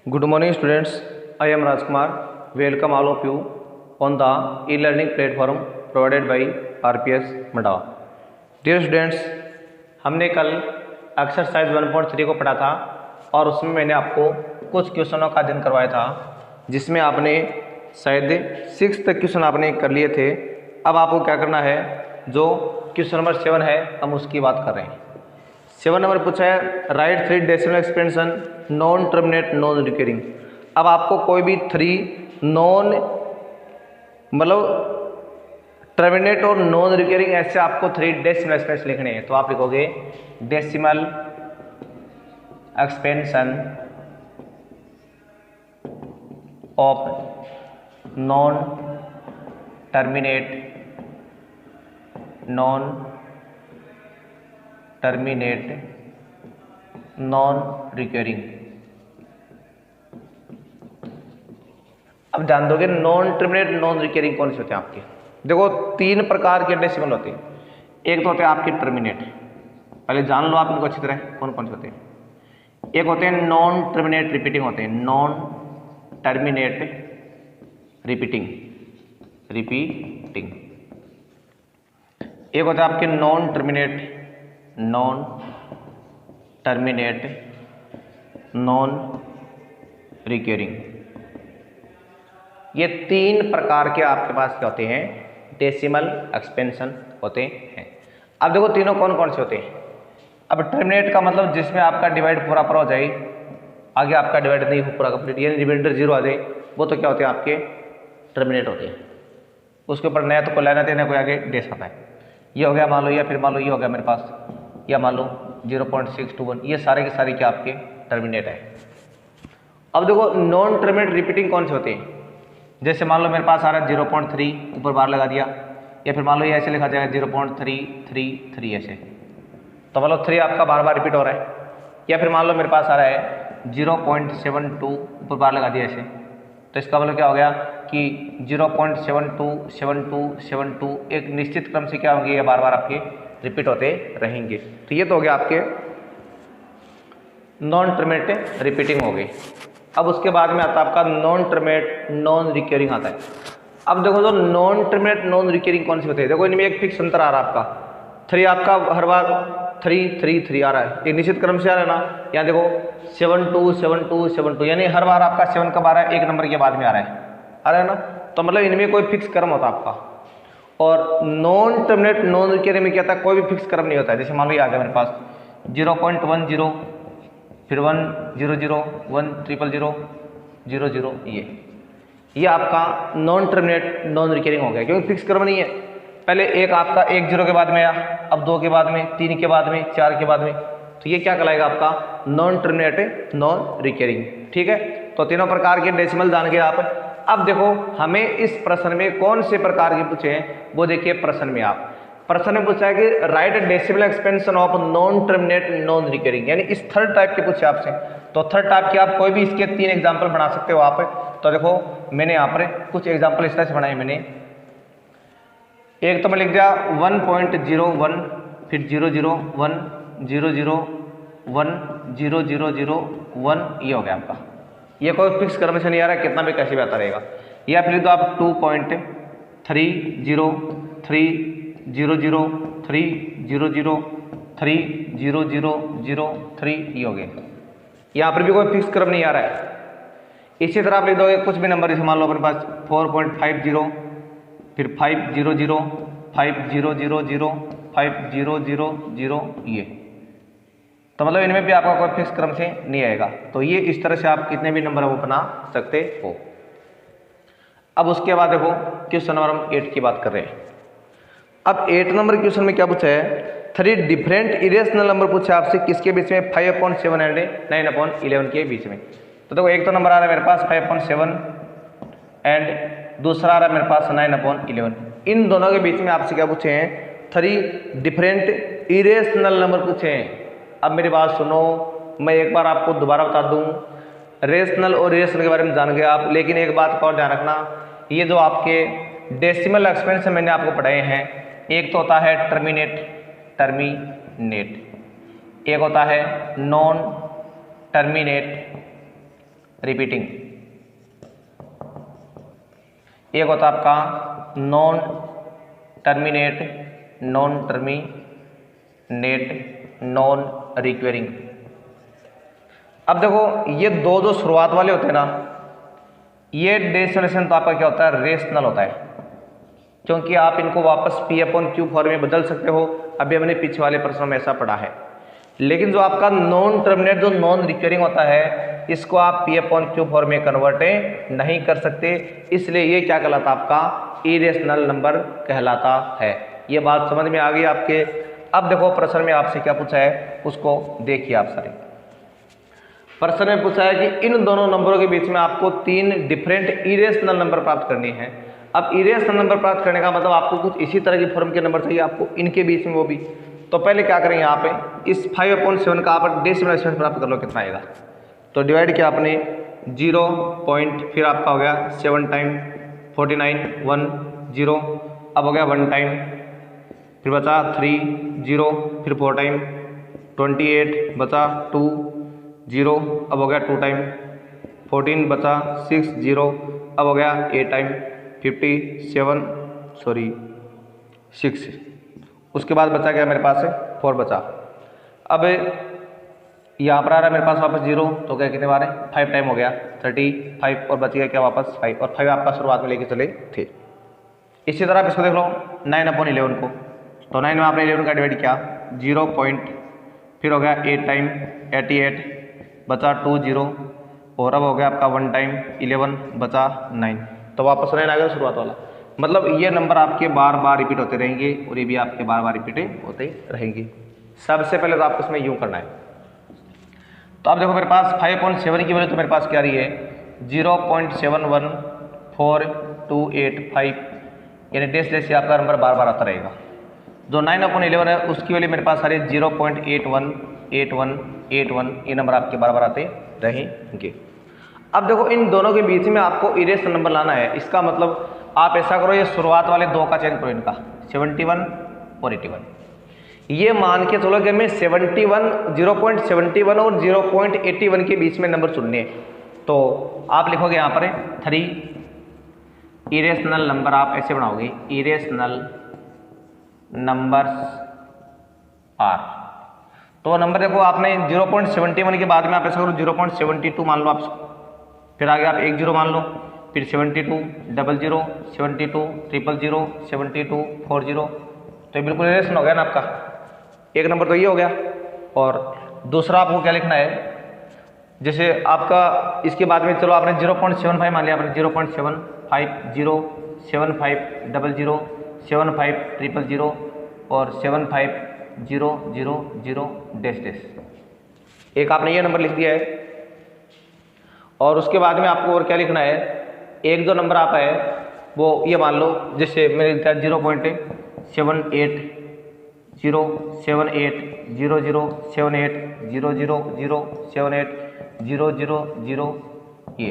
Good morning, students. I am Rajkumar. Welcome all of you on the e-learning platform provided by RPS Mandava. Dear students, हमने कल exercise 1.3 को पढ़ा था और उसमें मैंने आपको कुछ क्वेश्चनों का अध्ययन करवाया था, जिसमें आपने शायद 6 तक क्वेश्चन आपने कर लिए थे। अब आपको क्या करना है, जो क्वेश्चन नंबर 7 है हम उसकी बात कर रहे हैं। 7 नंबर पूछा है, right 3 decimal expansion non terminate non recurring. अब आपको कोई भी 3 नॉन मतलब टर्मिनेट और नॉन रिकरिंग ऐसे आपको 3 डेसिमल एक्सपेंशन लिखने हैं। तो आप लिखोगे decimal expansion of non terminate non recurring. अब जान दोगे नॉन टर्मिनेट नॉन रिकरिंग कौन से होते हैं आपके। देखो 3 प्रकार के डेसिमल होते हैं। एक तो होते हैं आपके टर्मिनेट, पहले जान लो आप इनको अच्छी तरह कौन कौन से होते हैं। एक होते हैं नॉन टर्मिनेट रिपीटिंग होते हैं, नॉन टर्मिनेट रिपीटिंग। एक होता है आपके नॉन टर्मिनेट नॉन रिकरिंग। ये 3 प्रकार के आपके पास क्या होते हैं, डेसिमल एक्सपेंशन होते हैं। अब देखो तीनों कौन कौन से होते हैं। अब टर्मिनेट का मतलब जिसमें आपका डिवाइड पूरा हो जाए, आगे आपका डिवाइड नहीं हो पूरा कंप्लीट, यानी रिमाइंडर 0 आ जाए, वो तो क्या होते हैं आपके टर्मिनेट होते हैं। उसके ऊपर नया तो कोई लाना देना कोई आगे डेस आता है। ये हो गया मान लो, या फिर मान लो ये हो गया मेरे पास, या मान लो 0.621, ये सारे के सारे क्या आपके टर्मिनेट है। अब देखो नॉन टर्मिनेट रिपीटिंग कौन से होते हैं। जैसे मान लो मेरे पास आ रहा है 0.3, ऊपर बार लगा दिया, या फिर मान लो ये ऐसे लिखा जाएगा 0.333 ऐसे, तो मतलब 3 आपका बार बार रिपीट हो रहा है। या फिर मान लो मेरे पास आ रहा है 0.72, ऊपर बार लगा दिया ऐसे, तो इसका मतलब क्या हो गया कि 0.727272 एक निश्चित क्रम से क्या होंगे, ये बार बार आपके रिपीट होते रहेंगे। तो ये तो हो गया आपके नॉन टर्मिनेट रिपीटिंग हो गई। अब उसके बाद में आता है आपका नॉन टर्मिनेट नॉन रिकरिंग आता है। अब देखो तो नॉन टर्मिनेट नॉन रिकरिंग कौन से होते हैं। देखो इनमें एक फिक्स अंतर आ रहा है आपका, 3 आपका हर बार 3 आ रहा है, एक निश्चित क्रम से आ रहा है ना। यहाँ देखो 727272, यानी हर बार आपका 7 कब आ रहा है, 1 नंबर के बाद में आ रहा है ना। तो मतलब इनमें कोई फिक्स क्रम होता है आपका। और नॉन टर्मिनेट नॉन रिकरिंग में क्या था, कोई भी फिक्स क्रम नहीं होता है। जैसे मान लो ये आ गया मेरे पास 0.10, फिर 100, 1000000, ये आपका नॉन टर्मिनेट नॉन रिकरिंग हो गया, क्योंकि फिक्स क्रम नहीं है। पहले एक आपका 1 0 के बाद में आया, अब 2 के बाद में, 3 के बाद में, 4 के बाद में, तो ये क्या कहलाएगा आपका नॉन टर्मिनेट नॉन रिकरिंग। ठीक है, तो तीनों प्रकार के डेसिमल जान गए आप। अब देखो हमें इस प्रश्न में कौन से प्रकार के पूछे हैं, वो देखिए प्रश्न में आप प्रश्न में पूछा है कि right decimal expansion of non terminate non recurring, यानी इस थर्ड टाइप के पूछे आपसे। तो थर्ड टाइप के आप कोई भी इसके 3 एग्जाम्पल बना सकते हो आप। तो देखो मैंने यहाँ पर कुछ एग्जाम्पल इस तरह से बनाए मैंने। एक तो मैं लिख दिया 1.01, फिर 001, 001, 0001, ये हो गया आपका। ये कोई फिक्स क्रम से नहीं आ रहा है, कितना भी कैसे भी आता रहेगा। या फिर तो आप 2.303003003003, ये हो गए। यहाँ पर भी कोई फिक्स क्रम नहीं आ रहा है। इसी तरह आप लिख दोगे कुछ भी नंबर, जैसे मान लो अपने पास 4.50, फिर 500, 5000, 5000, ये। तो मतलब इनमें भी आपका कोई फिक्स क्रम से नहीं आएगा। तो ये इस तरह से आप कितने भी नंबर वो बना सकते हो। अब उसके बाद देखो क्वेश्चन नंबर हम 8 की बात कर रहे हैं। अब 8 नंबर क्वेश्चन में क्या पूछा है, 3 डिफरेंट इरेशनल नंबर पूछा है आपसे, किसके बीच में, 5/7 एंड 9/11 के बीच में। तो देखो एक तो नंबर आ रहा है मेरे पास 5/7 एंड दूसरा आ रहा है मेरे पास 9/11। इन दोनों के बीच में आपसे क्या पूछे हैं, 3 डिफरेंट इरेशनल नंबर पूछे हैं। अब मेरी बात सुनो, मैं एक बार आपको दोबारा बता दूं, रेशनल और इरेशनल के बारे में जान गए आप, लेकिन एक बात का और ध्यान रखना, ये जो आपके डेसिमल एक्सपेंशन मैंने आपको पढ़ाए हैं, एक तो होता है टर्मिनेट, एक होता है नॉन टर्मिनेट, रिपीटिंग। एक होता है आपका नॉन टर्मिनेट, नॉन रिक्वेरिंग। अब देखो ये दो जो शुरुआत वाले होते हैं ना, ये डेसिमलेशन तो आपका क्या होता है, रेशनल होता है, क्योंकि आप इनको वापस P/Q फॉर्म में बदल सकते हो। अभी हमने पीछे वाले प्रश्नों में ऐसा पढ़ा है। लेकिन जो आपका नॉन टर्मिनेट, जो नॉन रिक्वेरिंग होता है, इसको आप P/Q फॉर्म में कन्वर्ट नहीं कर सकते, इसलिए ये क्या कहलाता है, आपका इरेशनल नंबर कहलाता है। ये बात समझ में आ गई आपके। अब देखो प्रश्न में आपसे क्या पूछा है, उसको देखिए आप सारे। प्रश्न में पूछा है कि इन दोनों नंबरों के बीच में आपको 3 डिफरेंट इरेशनल नंबर प्राप्त करनी है। अब इरेशनल नंबर प्राप्त करने का मतलब आपको कुछ इसी तरह की फॉर्म के नंबर चाहिए आपको इनके बीच में, वो भी। तो पहले क्या करेंगे, यहाँ पे इस 5/7 का आप डेसिमल एक्सपेंशन प्राप्त कर लो, कितना आएगा। तो डिवाइड किया आपने 0 पॉइंट, फिर आपका हो गया 7 टाइम 49 1 0, अब हो गया 1 टाइम, फिर बचा 3 0, फिर 4 टाइम 28, बचा 2 0, अब हो गया 2 टाइम 14, बचा 6 0, अब हो गया 8 टाइम 6। उसके बाद बचा क्या मेरे पास है 4 बचा। अब यहाँ पर आ रहा है मेरे पास वापस 0, तो क्या कितने बार है 5 टाइम हो गया 35, और बच गया क्या वापस 5, और 5 आपका शुरुआत में लेके चले थे। इसी तरह आप इसको देख लो 9/11 को, तो 9 में आपने 11 का डिवाइड किया 0 पॉइंट, फिर हो गया 8 टाइम 88, बचा 2 0, और अब हो गया आपका 1 टाइम 11, बचा 9, तो वापस 9 आ गया शुरुआत वाला। मतलब ये नंबर आपके बार बार रिपीट होते रहेंगे, और ये भी आपके बार बार रिपीट होते रहेंगे। सबसे पहले तो आपको इसमें यूँ करना है। तो आप देखो मेरे पास 5/7 की वैल्यू तो मेरे पास क्या रही है 0.71425, यानी डेस से आपका नंबर बार बार आता रहेगा। जो 9/11 है उसकी वैल्यू मेरे पास आ रही है 0.818181, ये नंबर आपके बार बार आते रहेंगे। अब देखो इन दोनों के बीच में आपको इरेशनल नंबर लाना है। इसका मतलब आप ऐसा करो, ये शुरुआत वाले 2 का चेंज करो, इनका 71 और 81। ये मान के चलो कि हमें 0.71 और 0.81 के बीच में नंबर चुनने हैं, तो आप लिखोगे यहाँ पर 3 इरेशनल नंबर, आप ऐसे बनाओगे इरेशनल नंबर्स आर। तो नंबर देखो आपने 0.71 के बाद में आप ऐसा करो 0.72 मान लो आप, फिर आगे आप 1 0 मान लो, फिर 72 00 72 000 72 40, तो ये बिल्कुल इरेशनल हो गया ना आपका। एक नंबर तो ये हो गया। और दूसरा आपको क्या लिखना है, जैसे आपका इसके बाद में चलो आपने 0.75 मान लिया, आपने 0.75 0 75 00 75 000 और 75 000 डैश डैश, एक आपने ये नंबर लिख दिया है। और उसके बाद में आपको और क्या लिखना है, एक जो नंबर आपका है वो ये मान लो, जैसे मैंने लिखा 0.78 0 78 00 78 000 78 000, ये।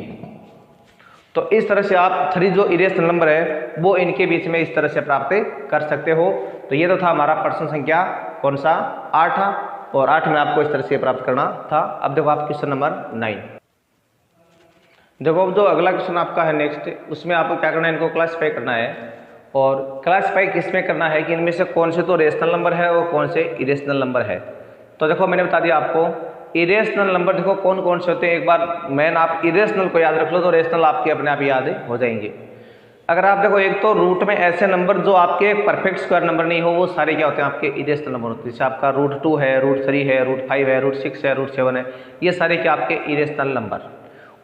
तो इस तरह से आप 3 जो इरेशनल नंबर है वो इनके बीच में इस तरह से प्राप्त कर सकते हो। तो ये तो था हमारा प्रश्न संख्या कौन सा 8 था, और 8 में आपको इस तरह से प्राप्त करना था। अब देखो आप क्वेश्चन नंबर 9 देखो। अब जो अगला क्वेश्चन आपका है नेक्स्ट, उसमें आपको क्या करना है, इनको क्लासीफाई करना है। और क्लासीफाई किसमें करना है कि इनमें से कौन से तो रेशनल नंबर है और कौन से इरेशनल नंबर है। तो देखो मैंने बता दिया आपको इरेशनल नंबर देखो कौन कौन से होते हैं। एक बार मैन आप इरेशनल को याद रख लो तो रेशनल आपके अपने आप याद हो जाएंगे। अगर आप देखो एक तो रूट में ऐसे नंबर जो आपके परफेक्ट स्क्वायर नंबर नहीं हो, वो सारे क्या होते हैं आपके इरेशनल नंबर होते हैं। जैसे आपका √2 है, √3 है, √5 है, √6 है, √7 है, ये सारे क्या आपके इरेशनल नंबर।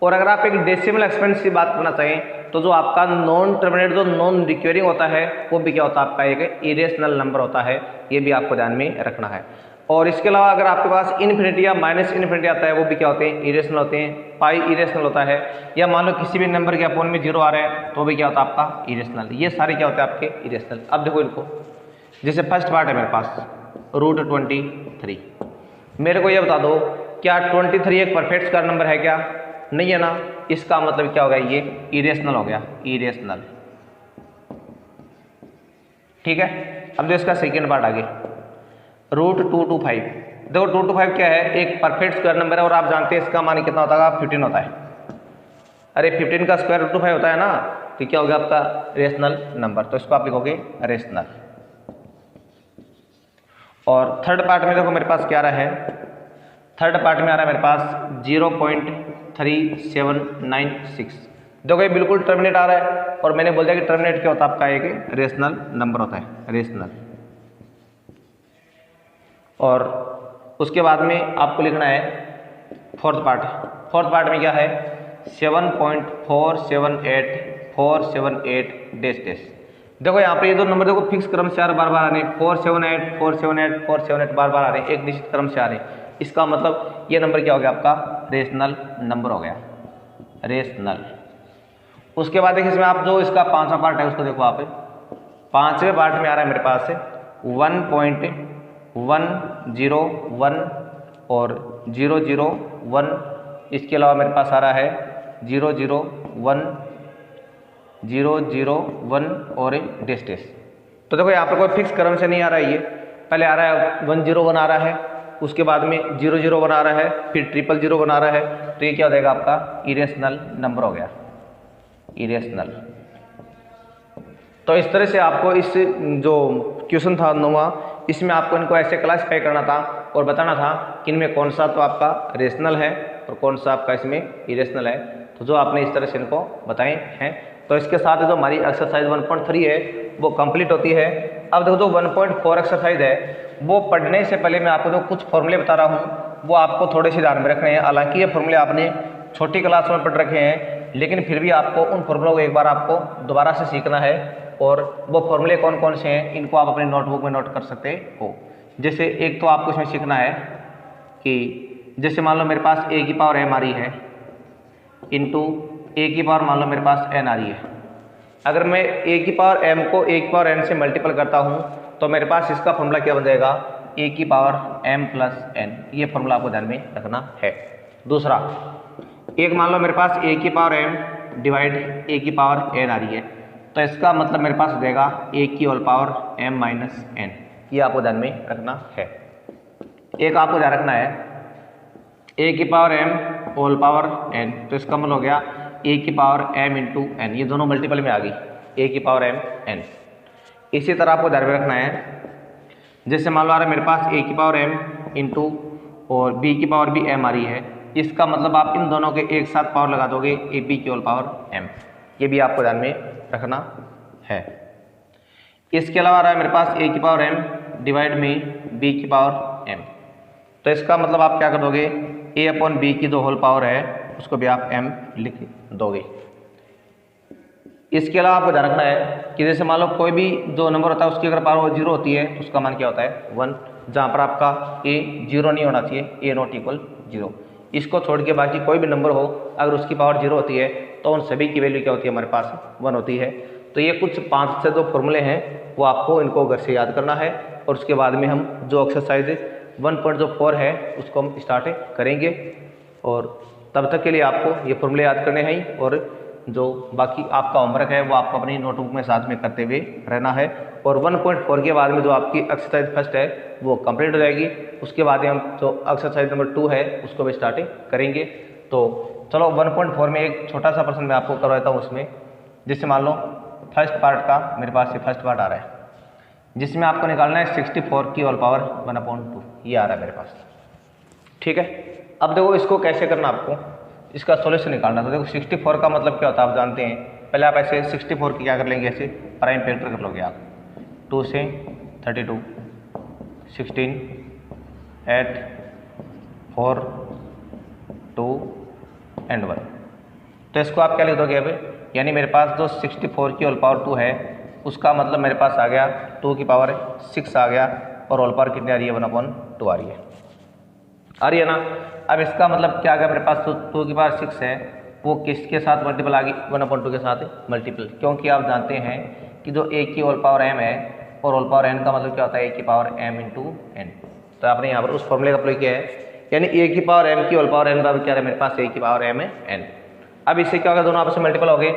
और अगर आप एक डेसिमल एक्सपेंस की बात करना चाहें तो जो आपका नॉन टर्मिनेट, जो नॉन रिक्वेरिंग होता है, वो भी क्या होता है आपका एक इरेशनल नंबर होता है। ये भी आपको ध्यान में रखना है। और इसके अलावा अगर आपके पास इन्फिनिटी या माइनस इन्फिनिटी आता है, वो भी क्या होते हैं इरेशनल होते हैं। पाई इरेशनल होता है, या मान लो किसी भी नंबर के अपॉन में 0 आ रहा है तो भी क्या होता है आपका इरेशनल। ये सारे क्या होते हैं आपके इरेशनल। अब देखो इनको, जैसे फर्स्ट पार्ट है मेरे पास √23, मेरे को ये बता दो क्या 23 एक परफेक्ट स्क्वायर नंबर है क्या? नहीं है ना। इसका मतलब क्या होगा, ये इरेशनल हो गया, इरेशनल। ठीक है। अब जो इसका सेकेंड पार्ट आगे √225, देखो 225 क्या है, एक परफेक्ट स्क्वायर नंबर है और आप जानते हैं इसका मान कितना होता है 15 होता है। अरे 15 का स्क्वायर रूट 5 होता है ना, तो क्या हो गया आपका रेशनल नंबर, तो इसको आप लिखोगे रेशनल। और थर्ड पार्ट में देखो मेरे पास क्या आ रहा है, थर्ड पार्ट में आ रहा है मेरे पास 0.3796। देखो ये बिल्कुल टर्मिनेट आ रहा है, और मैंने बोल दिया कि टर्मिनेट क्या होता है आपका, एक रेशनल नंबर होता है, रेशनल। और उसके बाद में आपको लिखना है फोर्थ पार्ट। फोर्थ पार्ट में क्या है 7.478478 डैश डैश। देखो यहाँ पे ये दो नंबर देखो फिक्स क्रम से आ रहे, बार बार आ रहे हैं, 478 478 478 बार बार आ रहे हैं, एक निश्चित क्रम से आ रहे हैं। इसका मतलब ये नंबर क्या हो गया आपका रेशनल नंबर हो गया, रेशनल। उसके बाद देखिए इसमें आप जो इसका पांचवा पार्ट है उसको देखो, आप पांचवें पार्ट में आ रहा है मेरे पास 1.101 और 001। इसके अलावा मेरे पास आ रहा है 001 001 और डैश डैश। तो देखो यहाँ पर कोई फिक्स क्रम से नहीं आ रहा है, ये पहले आ रहा है 101 आ रहा है, उसके बाद में 001 आ रहा है, फिर 000 आ रहा है, तो ये क्या हो जाएगा आपका इरेशनल नंबर हो गया, इरेशनल। तो इस तरह से आपको इस जो क्वेश्चन था 9वां, इसमें आपको इनको ऐसे क्लासिफाई करना था और बताना था कि इनमें कौन सा तो आपका रेशनल है और कौन सा आपका इसमें इरेशनल है। तो जो आपने इस तरह से इनको बताए हैं, तो इसके साथ जो हमारी एक्सरसाइज 1.3 है वो कंप्लीट होती है। अब देखो जो 1.4 एक्सरसाइज है वो पढ़ने से पहले मैं आपको जो कुछ फॉर्मूले बता रहा हूँ वो आपको थोड़े से ध्यान में रखने हैं। हालांकि ये फॉर्मूले आपने छोटी क्लास में पढ़ रखे हैं, लेकिन फिर भी आपको उन फॉर्मूलों को एक बार आपको दोबारा से सीखना है। और वो फॉर्मूले कौन कौन से हैं इनको आप अपने नोटबुक में नोट कर सकते हो। जैसे एक तो आपको इसमें सीखना है कि जैसे मान लो मेरे पास a की पावर m आ रही है इंटू a की पावर मान लो मेरे पास n आ रही है। अगर मैं a की पावर m को a की पावर n से मल्टीपल करता हूँ तो मेरे पास इसका फॉर्मूला क्या बन जाएगा a की पावर m प्लस n। ये फॉर्मूला आपको ध्यान में रखना है। दूसरा एक मान लो मेरे पास a की पावर m डिवाइड a की पावर n आ रही है, तो इसका मतलब मेरे पास हो जाएगा a की whole power m minus n। ये आपको ध्यान में रखना है। एक आपको ध्यान रखना है a की power m whole power n, तो इसका मतलब हो गया a की पावर m इंटू n। ये दोनों मल्टीपल में आ गई a की पावर m n। इसी तरह आपको ध्यान में रखना है जैसे मान लो आ रहा है मेरे पास a की पावर m इंटू और b की पावर भी m आ रही है, इसका मतलब आप इन दोनों के एक साथ पावर लगा दोगे a b की होल पावर m। ये भी आपको ध्यान में रखना है। इसके अलावा आ रहा है मेरे पास a की पावर m डिवाइड में b की पावर m, तो इसका मतलब आप क्या कर दोगे a अपॉन b की जो होल पावर है उसको भी आप m लिख दोगे। इसके अलावा आपको ध्यान रखना है कि जैसे मान लो कोई भी जो नंबर होता है उसकी अगर पावर 0 होती है तो उसका मान क्या होता है 1, जहाँ पर आपका a 0 नहीं होना चाहिए, a नॉट इक्वल 0। इसको छोड़ के बाकी कोई भी नंबर हो अगर उसकी पावर 0 होती है तो उन सभी की वैल्यू क्या होती है हमारे पास 1 होती है। तो ये कुछ 5 से जो फॉर्मूले हैं वो आपको इनको घर से याद करना है, और उसके बाद में हम जो एक्सरसाइज 1.4 है उसको हम स्टार्ट करेंगे। और तब तक के लिए आपको ये फॉर्मूले याद करने हैं, और जो बाकी आपका होमवर्क है वो आपको अपनी नोटबुक में साथ में करते हुए रहना है। और 1.4 के बाद में जो आपकी एक्सरसाइज फर्स्ट है वो कंप्लीट हो जाएगी। उसके बाद में हम जो एक्सरसाइज नंबर 2 है उसको भी स्टार्ट करेंगे। तो चलो 1.4 में एक छोटा सा प्रश्न मैं आपको करवाता हूँ उसमें। जैसे मान लो फर्स्ट पार्ट का मेरे पास ये फर्स्ट पार्ट आ रहा है जिसमें आपको निकालना है 64 की होल पावर 1/2, ये आ रहा है मेरे पास, ठीक है। अब देखो इसको कैसे करना, आपको इसका सॉल्यूशन निकालना। तो देखो 64 का मतलब क्या होता है आप जानते हैं। पहले आप ऐसे 64 की क्या कर लेंगे, ऐसे प्राइम फैक्टर कर लोगे आप 2 से 32 16 8 4 2 एंड 1। तो इसको आप क्या लिख दोगे अब, यानी मेरे पास जो 64 की होल पावर 2 है उसका मतलब मेरे पास आ गया 2 की पावर 6 आ गया, और होल पावर कितनी आ रही है 1/2 आ रही है ना। अब इसका मतलब क्या आ गया मेरे पास 2 की पावर 6 है वो किसके साथ मल्टीपल आ गई 1/2 के साथ मल्टीपल, क्योंकि आप जानते हैं कि जो a की होल पावर m है और होल पावर n का मतलब क्या होता है a की पावर m इंटू n। तो आपने यहाँ पर उस फॉर्मूले का अप्लाई किया है, यानी a की पावर m की होल पावर n बराबर क्या है मेरे पास a की पावर m है n। अब इससे क्या होगा दोनों आपस में मल्टीपल हो गए,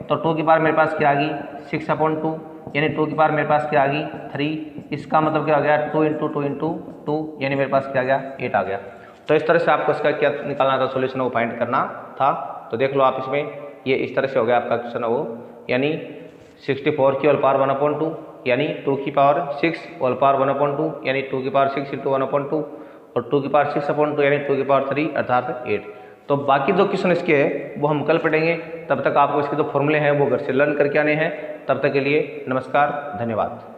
तो 2 की पावर मेरे पास क्या आ गई 6/2, यानी 2 की पावर मेरे पास क्या आ गई 3। इसका मतलब क्या आ गया 2 इंटू 2 यानी मेरे पास क्या आ गया 8 आ गया। तो इस तरह से आपको इसका क्या निकालना था, सोल्यूशन वो फाइंड करना था। तो देख लो आप इसमें ये इस तरह से हो गया आपका क्वेश्चन वो, यानी 64 की होल पावर 1/2 यानी 2 की पावर 6 होल पावर 1/2 यानी 2 की पावर 6 इंटू 1/2 और 2 की पावर 6/2 यानी 2 की पावर 3 अर्थात 8। तो बाकी जो क्वेश्चन इसके हैं वो हम कल पढ़ेंगे। तब तक आपको इसके जो फॉर्मूले हैं वो घर से लर्न करके आने हैं। तब तक के लिए नमस्कार, धन्यवाद।